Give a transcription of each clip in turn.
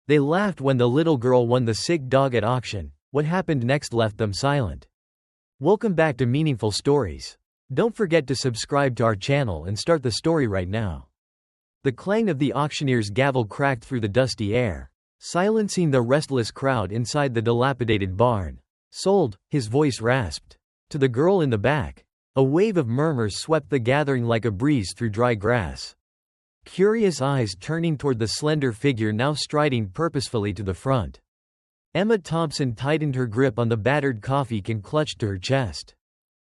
They laughed when the little girl won the sick dog at auction. What happened next left them silent. Welcome back to Meaningful Stories. Don't forget to subscribe to our channel and start the story right now. The clang of the auctioneer's gavel cracked through the dusty air, silencing the restless crowd inside the dilapidated barn. Sold, his voice rasped. To the girl in the back. A wave of murmurs swept the gathering like a breeze through dry grass. Curious eyes turning toward the slender figure now striding purposefully to the front. Emma Thompson tightened her grip on the battered coffee can clutched to her chest.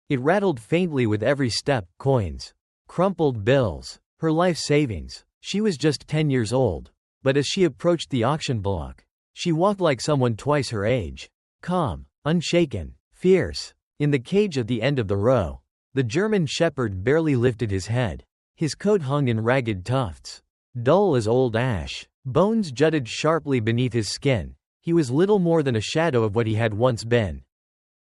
It rattled faintly with every step, coins. Crumpled bills. Her life savings. She was just 10 years old. But as she approached the auction block, she walked like someone twice her age. Calm, unshaken, fierce. In the cage at the end of the row, the German shepherd barely lifted his head. His coat hung in ragged tufts, dull as old ash. Bones jutted sharply beneath his skin. He was little more than a shadow of what he had once been.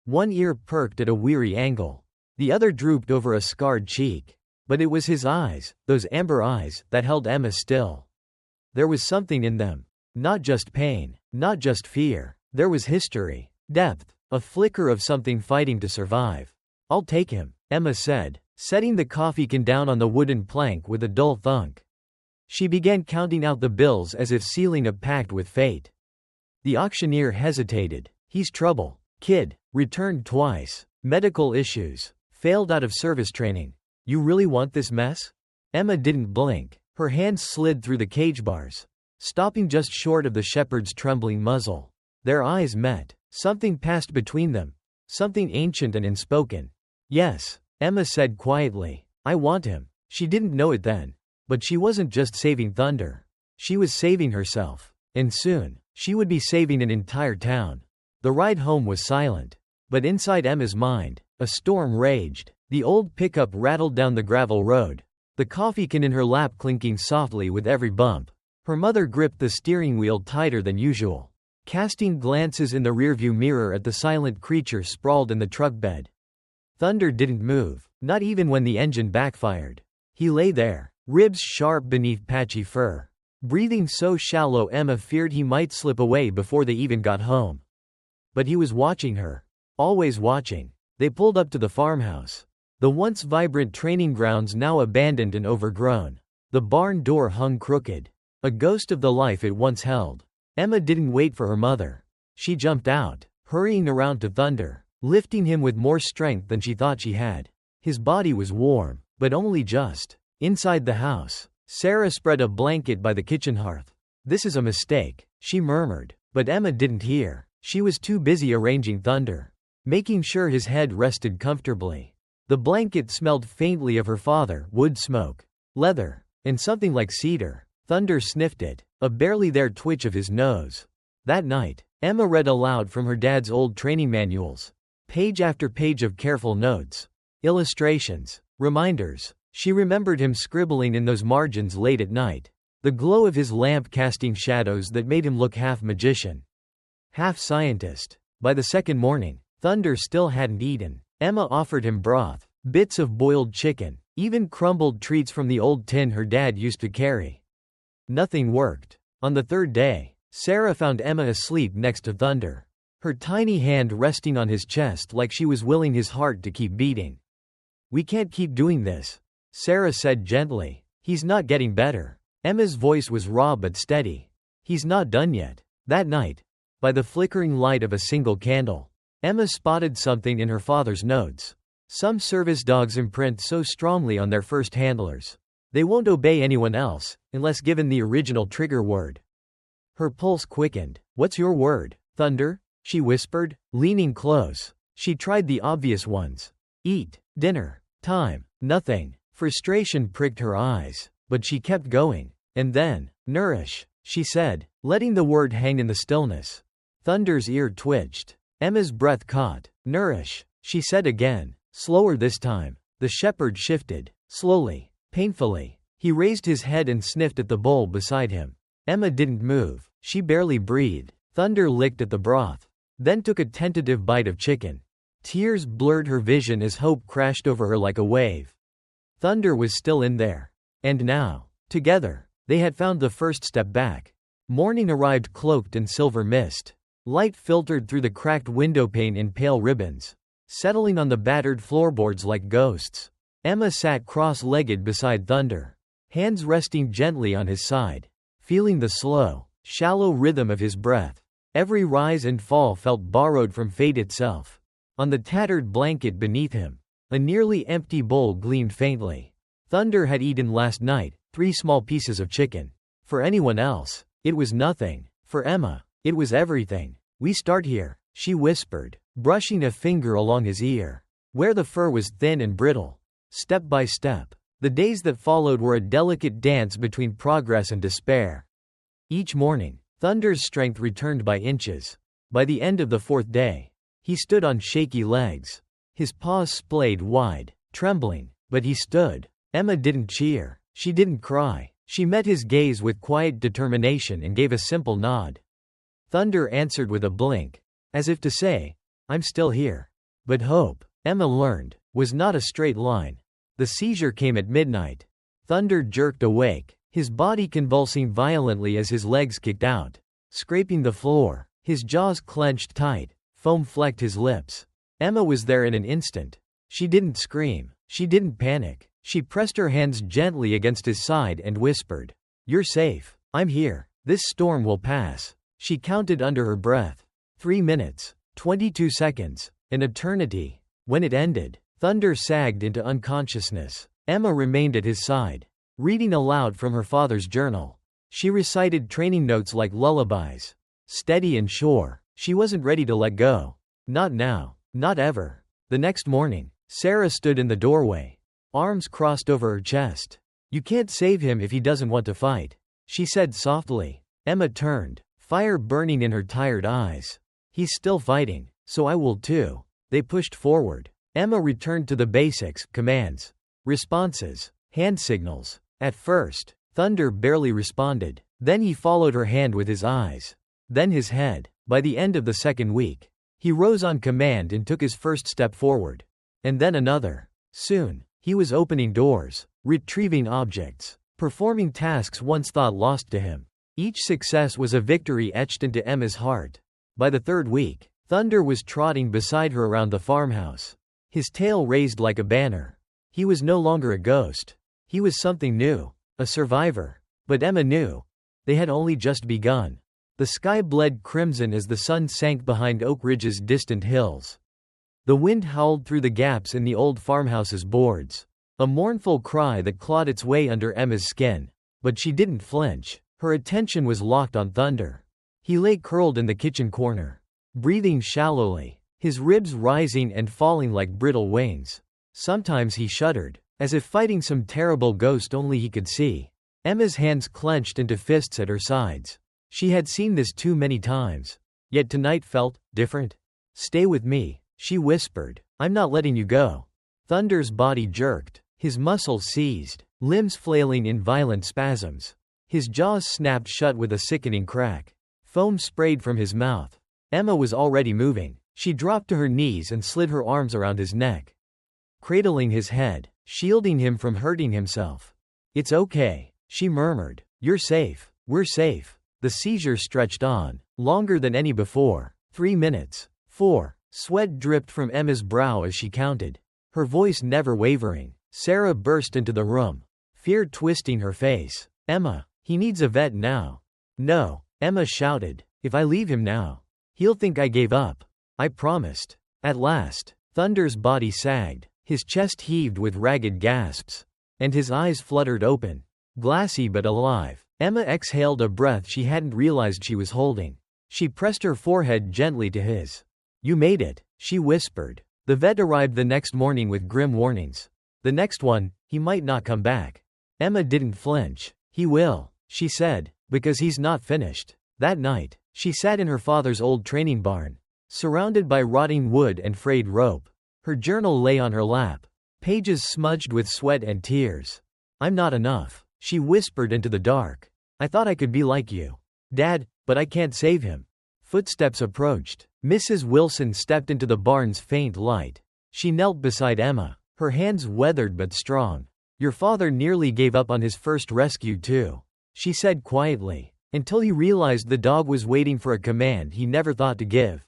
One ear perked at a weary angle. The other drooped over a scarred cheek. But it was his eyes, those amber eyes, that held Emma still. There was something in them. Not just pain, not just fear. There was history, depth, a flicker of something fighting to survive. "I'll take him," Emma said, setting the coffee can down on the wooden plank with a dull thunk. She began counting out the bills as if sealing a pact with fate. The auctioneer hesitated. "He's trouble. Kid. Returned twice. Medical issues. Failed out of service training. You really want this mess?" Emma didn't blink. Her hands slid through the cage bars, stopping just short of the shepherd's trembling muzzle. Their eyes met. Something passed between them. Something ancient and unspoken. "Yes," Emma said quietly. "I want him." She didn't know it then. But she wasn't just saving Thunder. She was saving herself. And soon, she would be saving an entire town. The ride home was silent. But inside Emma's mind, a storm raged. The old pickup rattled down the gravel road, the coffee can in her lap clinking softly with every bump. Her mother gripped the steering wheel tighter than usual, casting glances in the rearview mirror at the silent creature sprawled in the truck bed. Thunder didn't move, not even when the engine backfired. He lay there, ribs sharp beneath patchy fur, breathing so shallow Emma feared he might slip away before they even got home. But he was watching her. Always watching. They pulled up to the farmhouse. The once vibrant training grounds now abandoned and overgrown. The barn door hung crooked. A ghost of the life it once held. Emma didn't wait for her mother. She jumped out, hurrying around to Thunder, lifting him with more strength than she thought she had. His body was warm, but only just. Inside the house, Sarah spread a blanket by the kitchen hearth. "This is a mistake," she murmured. But Emma didn't hear. She was too busy arranging Thunder, making sure his head rested comfortably. The blanket smelled faintly of her father, wood smoke, leather, and something like cedar. Thunder sniffed it, a barely there twitch of his nose. That night, Emma read aloud from her dad's old training manuals. Page after page of careful notes, illustrations, reminders. She remembered him scribbling in those margins late at night. The glow of his lamp casting shadows that made him look half magician, half scientist. By the second morning, Thunder still hadn't eaten. Emma offered him broth, bits of boiled chicken, even crumbled treats from the old tin her dad used to carry. Nothing worked. On the third day, Sarah found Emma asleep next to Thunder, her tiny hand resting on his chest like she was willing his heart to keep beating. "We can't keep doing this," Sarah said gently. "He's not getting better." Emma's voice was raw but steady. "He's not done yet." That night, by the flickering light of a single candle, Emma spotted something in her father's notes. Some service dogs imprint so strongly on their first handlers. They won't obey anyone else, unless given the original trigger word. Her pulse quickened. "What's your word, Thunder?" she whispered, leaning close. She tried the obvious ones. Eat, dinner, time, nothing. Frustration pricked her eyes, but she kept going. And then, nourish, she said, letting the word hang in the stillness. Thunder's ear twitched. Emma's breath caught. "Nourish," she said again, slower this time. The shepherd shifted, slowly, painfully. He raised his head and sniffed at the bowl beside him. Emma didn't move. She barely breathed. Thunder licked at the broth, then took a tentative bite of chicken. Tears blurred her vision as hope crashed over her like a wave. Thunder was still in there. And now, together, they had found the first step back. Morning arrived cloaked in silver mist. Light filtered through the cracked windowpane in pale ribbons, settling on the battered floorboards like ghosts. Emma sat cross-legged beside Thunder, hands resting gently on his side, feeling the slow, shallow rhythm of his breath. Every rise and fall felt borrowed from fate itself. On the tattered blanket beneath him, a nearly empty bowl gleamed faintly. Thunder had eaten last night 3 small pieces of chicken. For anyone else, it was nothing. For Emma, it was everything. "We start here," she whispered, brushing a finger along his ear, where the fur was thin and brittle. Step by step, the days that followed were a delicate dance between progress and despair. Each morning, Thunder's strength returned by inches. By the end of the 4th day, he stood on shaky legs, his paws splayed wide, trembling, but he stood. Emma didn't cheer. She didn't cry. She met his gaze with quiet determination and gave a simple nod. Thunder answered with a blink, as if to say, "I'm still here." But hope, Emma learned, was not a straight line. The seizure came at midnight. Thunder jerked awake, his body convulsing violently as his legs kicked out, scraping the floor. His jaws clenched tight, foam flecked his lips. Emma was there in an instant. She didn't scream. She didn't panic. She pressed her hands gently against his side and whispered, "You're safe. I'm here. This storm will pass." She counted under her breath. 3 minutes, 22 seconds, an eternity. When it ended, Thunder sagged into unconsciousness. Emma remained at his side, reading aloud from her father's journal. She recited training notes like lullabies. Steady and sure, she wasn't ready to let go. Not now, not ever. The next morning, Sarah stood in the doorway, arms crossed over her chest. "You can't save him if he doesn't want to fight," she said softly. Emma turned, fire burning in her tired eyes. "He's still fighting, so I will too." They pushed forward. Emma returned to the basics: commands, responses, hand signals. At first, Thunder barely responded. Then he followed her hand with his eyes. Then his head. By the end of the 2nd week, he rose on command and took his first step forward. And then another. Soon, he was opening doors, retrieving objects, performing tasks once thought lost to him. Each success was a victory etched into Emma's heart. By the 3rd week, Thunder was trotting beside her around the farmhouse, his tail raised like a banner. He was no longer a ghost. He was something new, a survivor. But Emma knew. They had only just begun. The sky bled crimson as the sun sank behind Oak Ridge's distant hills. The wind howled through the gaps in the old farmhouse's boards, a mournful cry that clawed its way under Emma's skin. But she didn't flinch. Her attention was locked on Thunder. He lay curled in the kitchen corner, breathing shallowly, his ribs rising and falling like brittle wings. Sometimes he shuddered, as if fighting some terrible ghost only he could see. Emma's hands clenched into fists at her sides. She had seen this too many times. Yet tonight felt different. "Stay with me," she whispered. "I'm not letting you go." Thunder's body jerked, his muscles seized, limbs flailing in violent spasms. His jaws snapped shut with a sickening crack. Foam sprayed from his mouth. Emma was already moving. She dropped to her knees and slid her arms around his neck, cradling his head, shielding him from hurting himself. "It's okay," she murmured. "You're safe. We're safe." The seizure stretched on, longer than any before. 3 minutes. 4. Sweat dripped from Emma's brow as she counted, her voice never wavering. Sarah burst into the room, fear twisting her face. "Emma, he needs a vet now." "No," Emma shouted. "If I leave him now, he'll think I gave up." "I promised." At last, Thunder's body sagged, his chest heaved with ragged gasps, and his eyes fluttered open, glassy but alive. Emma exhaled a breath she hadn't realized she was holding. She pressed her forehead gently to his. "You made it," she whispered. The vet arrived the next morning with grim warnings. The next one, he might not come back. Emma didn't flinch. "He will," she said, "because he's not finished." That night, she sat in her father's old training barn, surrounded by rotting wood and frayed rope. Her journal lay on her lap, pages smudged with sweat and tears. "I'm not enough," she whispered into the dark. "I thought I could be like you, Dad, but I can't save him." Footsteps approached. Mrs. Wilson stepped into the barn's faint light. She knelt beside Emma, her hands weathered but strong. Your father nearly gave up on his first rescue too, she said quietly, until he realized the dog was waiting for a command he never thought to give.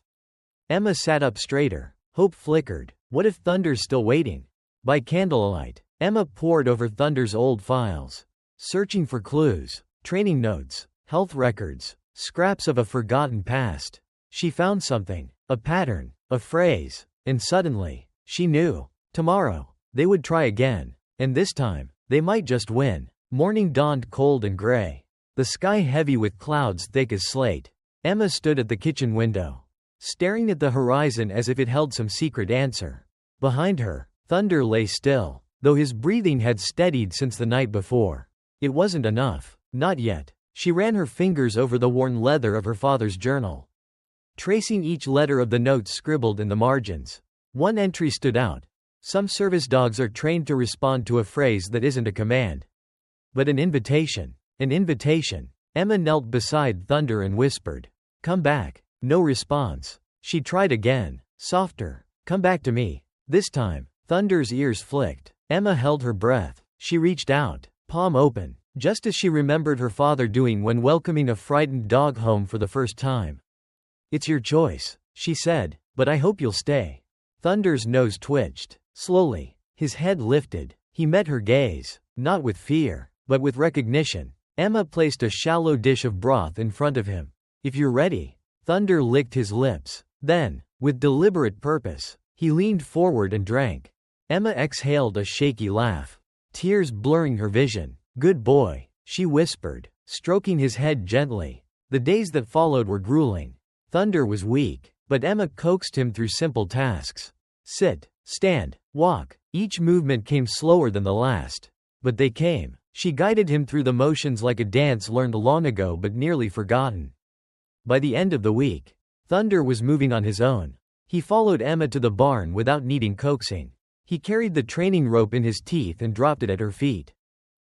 Emma sat up straighter. Hope flickered. What if Thunder's still waiting? By candlelight, Emma pored over Thunder's old files, searching for clues, training notes, health records, scraps of a forgotten past. She found something, a pattern, a phrase, and suddenly, she knew. Tomorrow, they would try again, and this time, they might just win. Morning dawned cold and gray, the sky heavy with clouds thick as slate. Emma stood at the kitchen window, staring at the horizon as if it held some secret answer. Behind her, Thunder lay still, though his breathing had steadied since the night before. It wasn't enough. Not yet. She ran her fingers over the worn leather of her father's journal, tracing each letter of the notes scribbled in the margins. One entry stood out. Some service dogs are trained to respond to a phrase that isn't a command, but an invitation. An invitation. Emma knelt beside Thunder and whispered, "Come back." No response. She tried again, softer. "Come back to me." This time, Thunder's ears flicked. Emma held her breath. She reached out, palm open, just as she remembered her father doing when welcoming a frightened dog home for the first time. "It's your choice," she said, "but I hope you'll stay." Thunder's nose twitched. Slowly, his head lifted. He met her gaze, not with fear, but with recognition. Emma placed a shallow dish of broth in front of him. "If you're ready." Thunder licked his lips. Then, with deliberate purpose, he leaned forward and drank. Emma exhaled a shaky laugh, tears blurring her vision. "Good boy," she whispered, stroking his head gently. The days that followed were grueling. Thunder was weak, but Emma coaxed him through simple tasks. Sit, stand, walk. Each movement came slower than the last, but they came. She guided him through the motions like a dance learned long ago but nearly forgotten. By the end of the week, Thunder was moving on his own. He followed Emma to the barn without needing coaxing. He carried the training rope in his teeth and dropped it at her feet.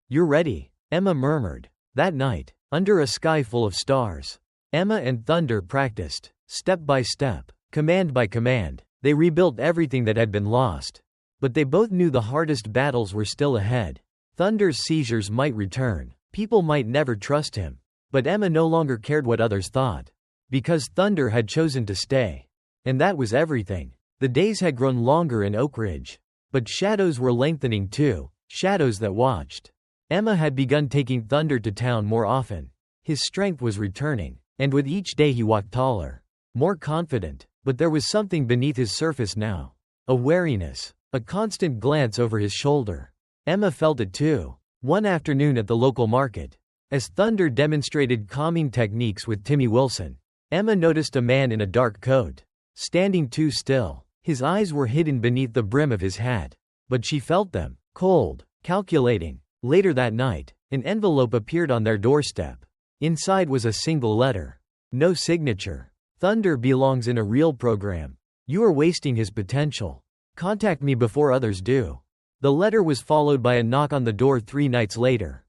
"You're ready," Emma murmured. That night, under a sky full of stars, Emma and Thunder practiced, step by step, command by command. They rebuilt everything that had been lost. But they both knew the hardest battles were still ahead. Thunder's seizures might return. People might never trust him. But Emma no longer cared what others thought, because Thunder had chosen to stay. And that was everything. The days had grown longer in Oak Ridge. But shadows were lengthening too, shadows that watched. Emma had begun taking Thunder to town more often. His strength was returning, and with each day he walked taller, more confident. But there was something beneath his surface now. A wariness, a constant glance over his shoulder. Emma felt it too. One afternoon at the local market, as Thunder demonstrated calming techniques with Timmy Wilson, Emma noticed a man in a dark coat, standing too still. His eyes were hidden beneath the brim of his hat, but she felt them, cold, calculating. Later that night, an envelope appeared on their doorstep. Inside was a single letter. No signature. "Thunder belongs in a real program. You are wasting his potential. Contact me before others do." The letter was followed by a knock on the door 3 nights later.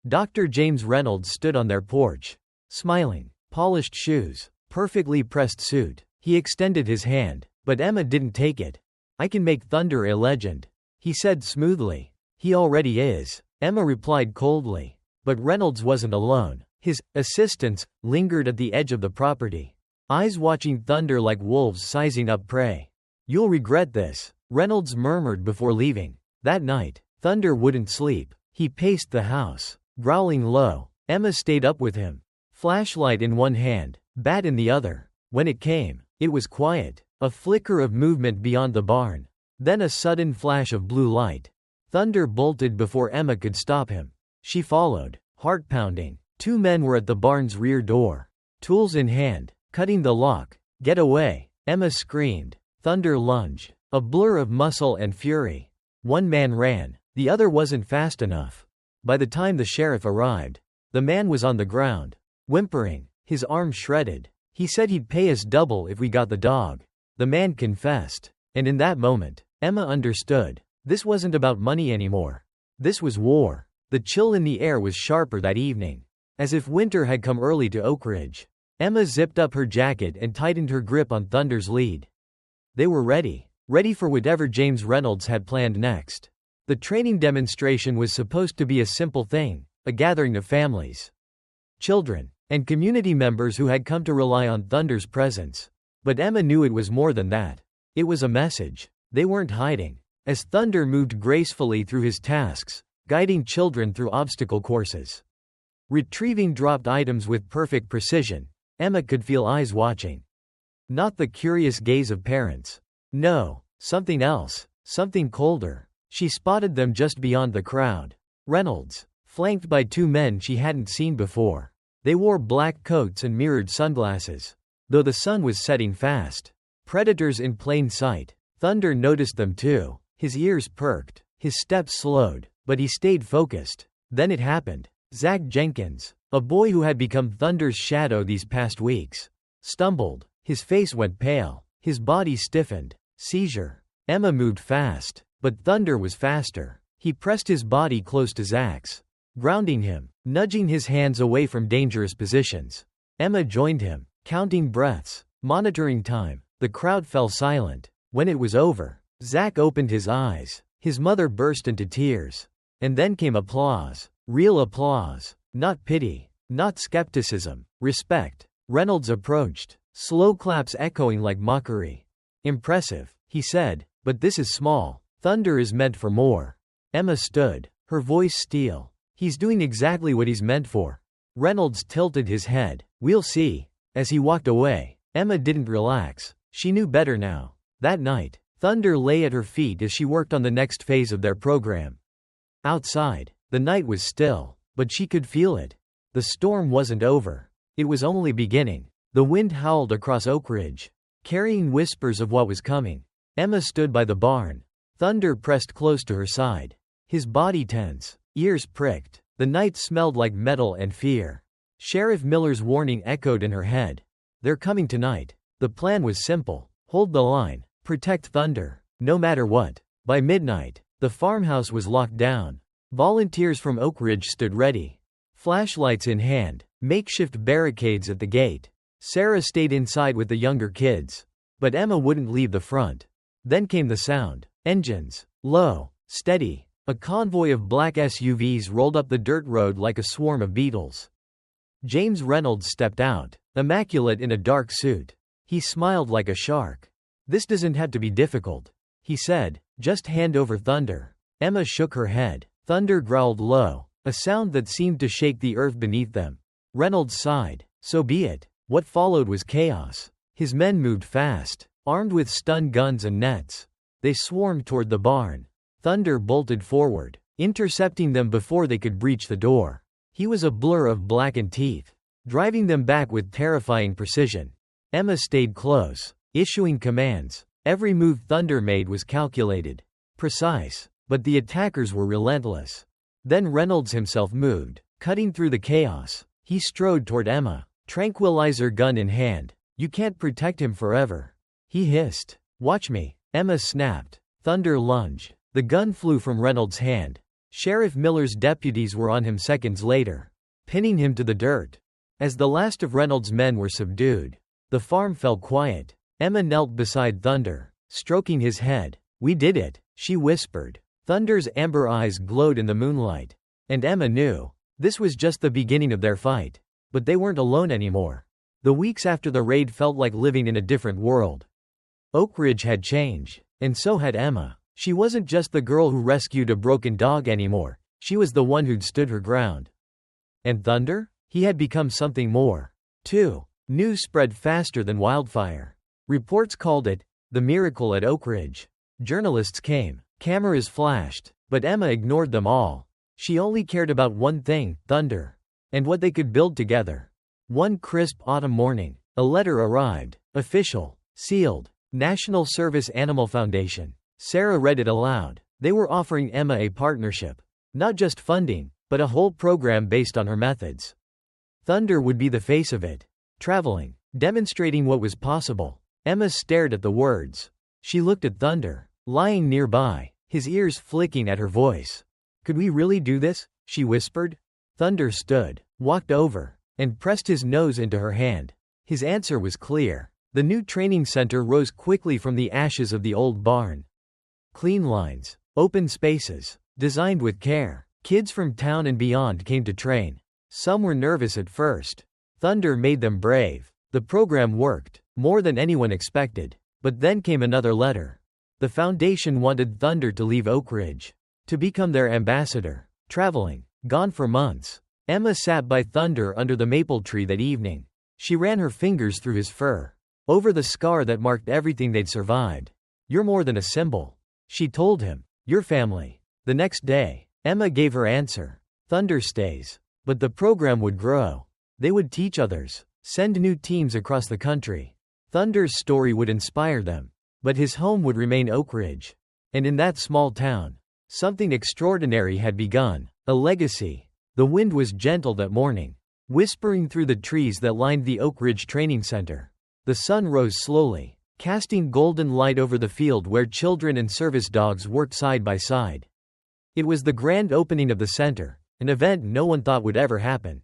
Dr. James Reynolds stood on their porch, smiling. Polished shoes, perfectly pressed suit. He extended his hand, but Emma didn't take it. "I can make Thunder a legend," he said smoothly. "He already is," Emma replied coldly. But Reynolds wasn't alone. His assistants lingered at the edge of the property, eyes watching Thunder like wolves sizing up prey. "You'll regret this," Reynolds murmured before leaving. That night, Thunder wouldn't sleep. He paced the house, growling low. Emma stayed up with him, flashlight in one hand, bat in the other. When it came, it was quiet, a flicker of movement beyond the barn, then a sudden flash of blue light. Thunder bolted before Emma could stop him. She followed, heart pounding. 2 men were at the barn's rear door, tools in hand, cutting the lock. "Get away," Emma screamed. Thunder lunged, a blur of muscle and fury. One man ran, the other wasn't fast enough. By the time the sheriff arrived, the man was on the ground, whimpering, his arm shredded. "He said he'd pay us double if we got the dog," the man confessed. And in that moment, Emma understood. This wasn't about money anymore. This was war. The chill in the air was sharper that evening, as if winter had come early to Oak Ridge. Emma zipped up her jacket and tightened her grip on Thunder's lead. They were ready for whatever James Reynolds had planned next. The training demonstration was supposed to be a simple thing, a gathering of families, children, and community members who had come to rely on Thunder's presence. But Emma knew it was more than that. It was a message. They weren't hiding. As Thunder moved gracefully through his tasks, guiding children through obstacle courses, retrieving dropped items with perfect precision, Emma could feel eyes watching. Not the curious gaze of parents. No, something else, something colder. She spotted them just beyond the crowd. Reynolds, flanked by two men she hadn't seen before. They wore black coats and mirrored sunglasses. Though the sun was setting fast. Predators in plain sight. Thunder noticed them too. His ears perked. His steps slowed. But he stayed focused. Then it happened. Zach Jenkins, a boy who had become Thunder's shadow these past weeks, stumbled. His face went pale. His body stiffened. Seizure. Emma moved fast. But Thunder was faster. He pressed his body close to Zach's, grounding him, nudging his hands away from dangerous positions. Emma joined him, counting breaths, monitoring time. The crowd fell silent. When it was over, Zach opened his eyes. His mother burst into tears. And then came applause. Real applause. Not pity. Not skepticism. Respect. Reynolds approached, slow claps echoing like mockery. Impressive, he said, but this is small. Thunder is meant for more. Emma stood, her voice steel. He's doing exactly what he's meant for. Reynolds tilted his head. We'll see. As he walked away, Emma didn't relax. She knew better now. That night, Thunder lay at her feet as she worked on the next phase of their program. Outside, the night was still, but she could feel it. The storm wasn't over. It was only beginning. The wind howled across Oak Ridge, carrying whispers of what was coming. Emma stood by the barn. Thunder pressed close to her side. His body tense, ears pricked. The night smelled like metal and fear. Sheriff Miller's warning echoed in her head. They're coming tonight. The plan was simple. Hold the line. Protect Thunder. No matter what. By midnight, the farmhouse was locked down. Volunteers from Oak Ridge stood ready. Flashlights in hand. Makeshift barricades at the gate. Sarah stayed inside with the younger kids. But Emma wouldn't leave the front. Then came the sound. Engines. Low. Steady. A convoy of black SUVs rolled up the dirt road like a swarm of beetles. James Reynolds stepped out, immaculate in a dark suit. He smiled like a shark. This doesn't have to be difficult, he said. Just hand over Thunder. Emma shook her head. Thunder growled low, a sound that seemed to shake the earth beneath them. Reynolds sighed. So be it. What followed was chaos. His men moved fast, armed with stun guns and nets. They swarmed toward the barn. Thunder bolted forward, intercepting them before they could breach the door. He was a blur of blackened teeth, driving them back with terrifying precision. Emma stayed close, issuing commands. Every move Thunder made was calculated, precise, but the attackers were relentless. Then Reynolds himself moved, cutting through the chaos. He strode toward Emma, tranquilizer gun in hand. You can't protect him forever, he hissed. Watch me. Emma snapped. Thunder lunged. The gun flew from Reynolds' hand. Sheriff Miller's deputies were on him seconds later, pinning him to the dirt. As the last of Reynolds' men were subdued, the farm fell quiet. Emma knelt beside Thunder, stroking his head. We did it, she whispered. Thunder's amber eyes glowed in the moonlight. And Emma knew. This was just the beginning of their fight. But they weren't alone anymore. The weeks after the raid felt like living in a different world. Oak Ridge had changed, and so had Emma. She wasn't just the girl who rescued a broken dog anymore. She was the one who'd stood her ground. And Thunder? He had become something more. Too. News spread faster than wildfire. Reports called it the miracle at Oak Ridge. Journalists came. Cameras flashed. But Emma ignored them all. She only cared about one thing, Thunder. And what they could build together. One crisp autumn morning, a letter arrived. Official. Sealed. National Service Animal Foundation. Sarah read it aloud. They were offering Emma a partnership. Not just funding, but a whole program based on her methods. Thunder would be the face of it. Traveling. Demonstrating what was possible. Emma stared at the words. She looked at Thunder, lying nearby, his ears flicking at her voice. Could we really do this? She whispered. Thunder stood, walked over, and pressed his nose into her hand. His answer was clear. The new training center rose quickly from the ashes of the old barn. Clean lines, Open spaces. Designed with care. Kids from town and beyond came to train. Some were nervous at first. Thunder made them brave. The program worked, more than anyone expected. But then came another letter. The foundation wanted Thunder to leave Oak Ridge. To become their ambassador. Traveling. Gone for months. Emma sat by Thunder under the maple tree that evening. She ran her fingers through his fur. Over the scar that marked everything they'd survived. You're more than a symbol. She told him. Your family. The next day, Emma gave her answer. Thunder stays. But the program would grow. They would teach others. Send new teams across the country. Thunder's story would inspire them. But his home would remain Oak Ridge. And in that small town, something extraordinary had begun. A legacy. The wind was gentle that morning, whispering through the trees that lined the Oak Ridge Training Center. The sun rose slowly, casting golden light over the field where children and service dogs worked side by side. It was the grand opening of the center, an event no one thought would ever happen.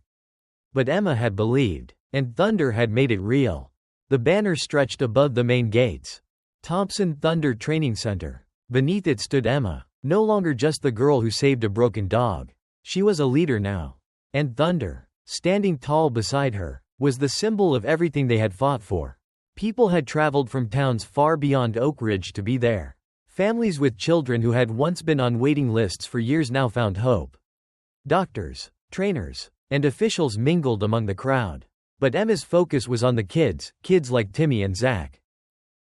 But Emma had believed, and Thunder had made it real. The banner stretched above the main gates. Thompson Thunder Training Center. Beneath it stood Emma, no longer just the girl who saved a broken dog. She was a leader now. And Thunder, standing tall beside her, was the symbol of everything they had fought for. People had traveled from towns far beyond Oak Ridge to be there. Families with children who had once been on waiting lists for years now found hope. Doctors, trainers, and officials mingled among the crowd. But Emma's focus was on the kids like Timmy and Zach.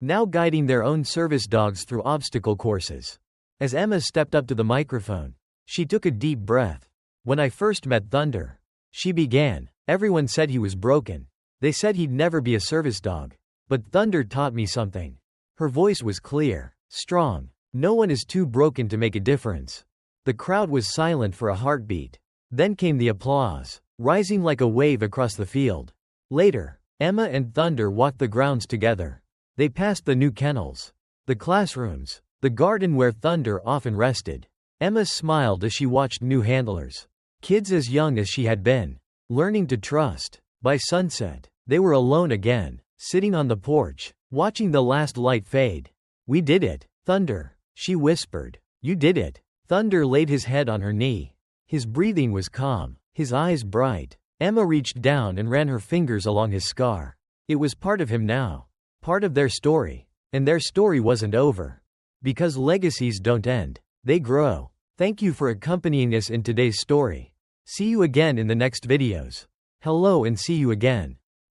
Now guiding their own service dogs through obstacle courses. As Emma stepped up to the microphone, she took a deep breath. When I first met Thunder, she began, everyone said he was broken. They said he'd never be a service dog. But Thunder taught me something. Her voice was clear, strong. No one is too broken to make a difference. The crowd was silent for a heartbeat. Then came the applause, rising like a wave across the field. Later, Emma and Thunder walked the grounds together. They passed the new kennels, the classrooms, the garden where Thunder often rested. Emma smiled as she watched new handlers. Kids as young as she had been, learning to trust. By sunset, they were alone again, sitting on the porch, watching the last light fade. We did it, Thunder, she whispered. You did it. Thunder laid his head on her knee. His breathing was calm, his eyes bright. Emma reached down and ran her fingers along his scar. It was part of him now, part of their story. And their story wasn't over. Because legacies don't end, they grow. Thank you for accompanying us in today's story. See you again in the next videos. Hello and see you again.